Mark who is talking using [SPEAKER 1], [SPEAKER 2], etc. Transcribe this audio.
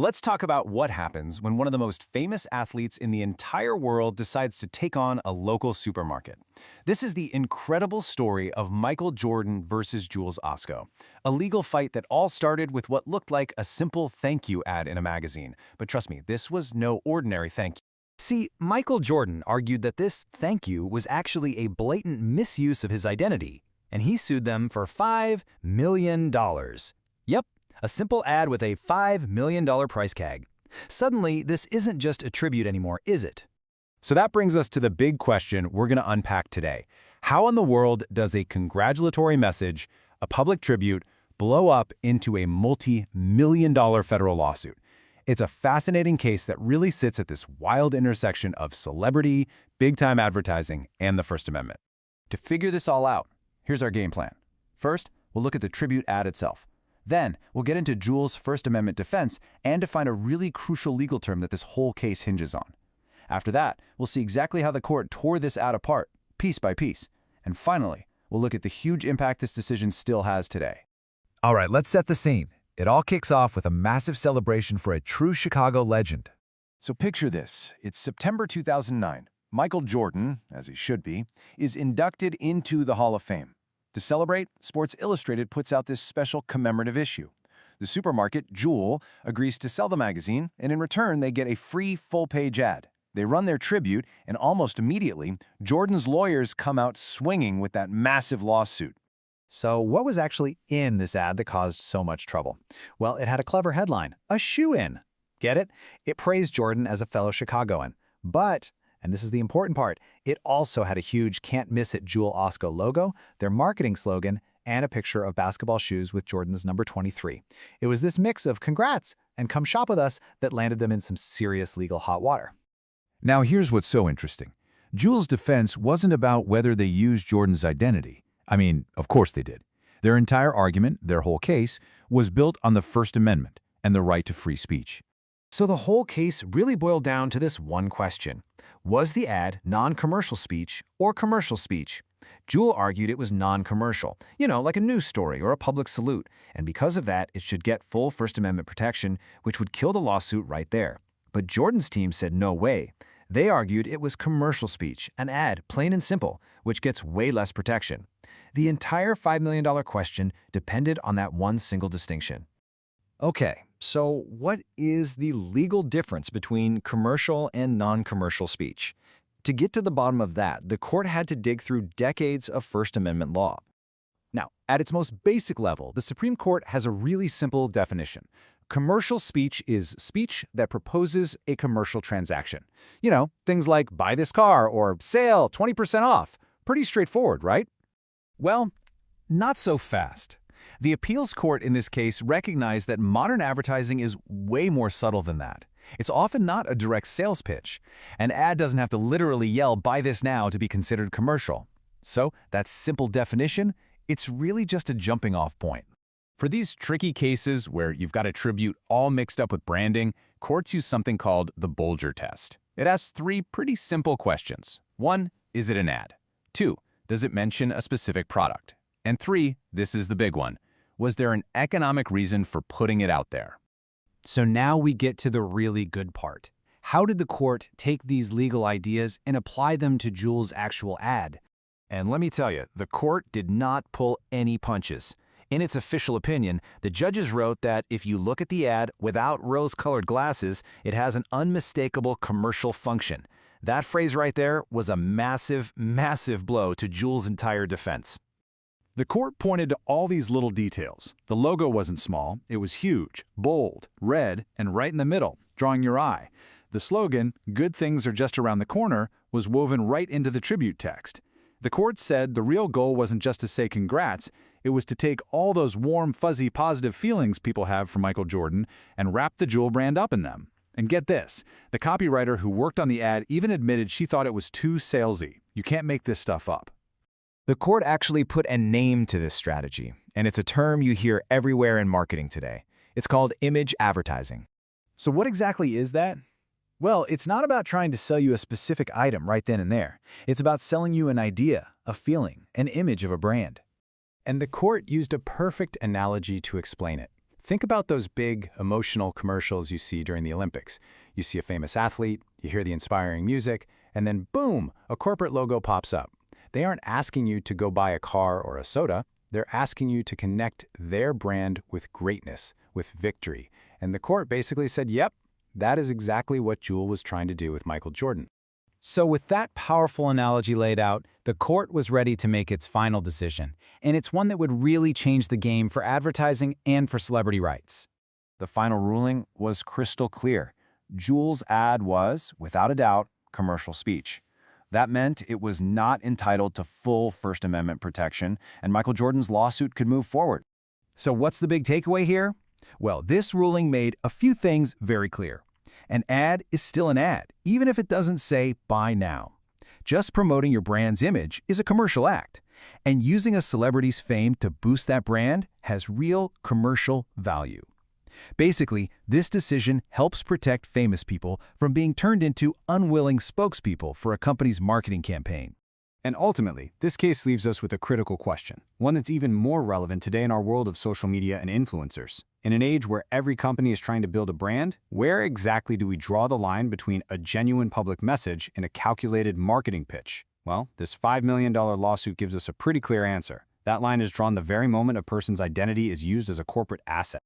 [SPEAKER 1] Let's talk about what happens when one of the most famous athletes in the entire world decides to take on a local supermarket. This is the incredible story of Michael Jordan versus Jewel-Osco, a legal fight that all started with what looked like a simple thank you ad in a magazine. But trust me, this was no ordinary thank you.
[SPEAKER 2] See, Michael Jordan argued that this thank you was actually a blatant misuse of his identity, and he sued them for $5 million. Yep, a simple ad with a $5 million price tag. Suddenly, this isn't just a tribute anymore, is it?
[SPEAKER 1] So that brings us to the big question we're going to unpack today. How in the world does a congratulatory message, a public tribute, blow up into a multi-million-dollar federal lawsuit? It's a fascinating case that really sits at this wild intersection of celebrity, big-time advertising, and the First Amendment. To figure this all out, here's our game plan. First, we'll look at the tribute ad itself. Then, we'll get into Jewel's First Amendment defense and define a really crucial legal term that this whole case hinges on. After that, we'll see exactly how the court tore this ad apart, piece by piece. And finally, we'll look at the huge impact this decision still has today.
[SPEAKER 3] All right, let's set the scene. It all kicks off with a massive celebration for a true Chicago legend.
[SPEAKER 1] So picture this. It's September 2009. Michael Jordan, as he should be, is inducted into the Hall of Fame. To celebrate, Sports Illustrated puts out this special commemorative issue. The supermarket, Jewel, agrees to sell the magazine, and in return, they get a free full-page ad. They run their tribute, and almost immediately, Jordan's lawyers come out swinging with that massive lawsuit.
[SPEAKER 2] So what was actually in this ad that caused so much trouble? Well, it had a clever headline, a shoe-in. Get it? It praised Jordan as a fellow Chicagoan. But, and this is the important part, it also had a huge can't-miss-it Jewel-Osco logo, their marketing slogan, and a picture of basketball shoes with Jordan's number 23. It was this mix of congrats and come shop with us that landed them in some serious legal hot water.
[SPEAKER 3] Now here's what's so interesting. Jewel's defense wasn't about whether they used Jordan's identity. I mean, of course they did. Their entire argument, their whole case, was built on the First Amendment and the right to free speech.
[SPEAKER 2] So the whole case really boiled down to this one question. Was the ad non-commercial speech or commercial speech? Jewel argued it was non-commercial, like a news story or a public salute, and because of that, it should get full First Amendment protection, which would kill the lawsuit right there. But Jordan's team said no way. They argued it was commercial speech, an ad, plain and simple, which gets way less protection. The entire $5 million question depended on that one single distinction.
[SPEAKER 4] Okay, so what is the legal difference between commercial and non-commercial speech? To get to the bottom of that, the court had to dig through decades of First Amendment law.
[SPEAKER 1] Now, at its most basic level, the Supreme Court has a really simple definition. Commercial speech is speech that proposes a commercial transaction. Things like buy this car or sale 20% off. Pretty straightforward, right? Well, not so fast. The appeals court in this case recognized that modern advertising is way more subtle than that. It's often not a direct sales pitch. An ad doesn't have to literally yell, buy this now, to be considered commercial. So, that simple definition, it's really just a jumping-off point. For these tricky cases where you've got a tribute all mixed up with branding, courts use something called the Bolger test. It asks three pretty simple questions. 1, is it an ad? 2, does it mention a specific product? And 3, this is the big one, was there an economic reason for putting it out there?
[SPEAKER 2] So now we get to the really good part. How did the court take these legal ideas and apply them to Jewel's actual ad?
[SPEAKER 4] And let me tell you, the court did not pull any punches. In its official opinion, the judges wrote that if you look at the ad without rose-colored glasses, it has an unmistakable commercial function. That phrase right there was a massive, massive blow to Jewel's entire defense.
[SPEAKER 1] The court pointed to all these little details. The logo wasn't small, it was huge, bold, red, and right in the middle, drawing your eye. The slogan, "Good things are just around the corner," was woven right into the tribute text. The court said the real goal wasn't just to say congrats, it was to take all those warm, fuzzy, positive feelings people have for Michael Jordan and wrap the Jewel brand up in them. And get this, the copywriter who worked on the ad even admitted she thought it was too salesy. You can't make this stuff up.
[SPEAKER 4] The court actually put a name to this strategy, and it's a term you hear everywhere in marketing today. It's called image advertising.
[SPEAKER 1] So what exactly is that? Well, it's not about trying to sell you a specific item right then and there. It's about selling you an idea, a feeling, an image of a brand. And the court used a perfect analogy to explain it.
[SPEAKER 5] Think about those big, emotional commercials you see during the Olympics. You see a famous athlete, you hear the inspiring music, and then boom, a corporate logo pops up. They aren't asking you to go buy a car or a soda. They're asking you to connect their brand with greatness, with victory. And the court basically said, yep, that is exactly what Jewel was trying to do with Michael Jordan.
[SPEAKER 1] So with that powerful analogy laid out, the court was ready to make its final decision, and it's one that would really change the game for advertising and for celebrity rights.
[SPEAKER 4] The final ruling was crystal clear. Jewel's ad was, without a doubt, commercial speech. That meant it was not entitled to full First Amendment protection, and Michael Jordan's lawsuit could move forward.
[SPEAKER 2] So what's the big takeaway here? Well, this ruling made a few things very clear. An ad is still an ad, even if it doesn't say buy now. Just promoting your brand's image is a commercial act, and using a celebrity's fame to boost that brand has real commercial value. Basically, this decision helps protect famous people from being turned into unwilling spokespeople for a company's marketing campaign.
[SPEAKER 1] And ultimately, this case leaves us with a critical question, one that's even more relevant today in our world of social media and influencers. In an age where every company is trying to build a brand, where exactly do we draw the line between a genuine public message and a calculated marketing pitch? Well, this $5 million lawsuit gives us a pretty clear answer. That line is drawn the very moment a person's identity is used as a corporate asset.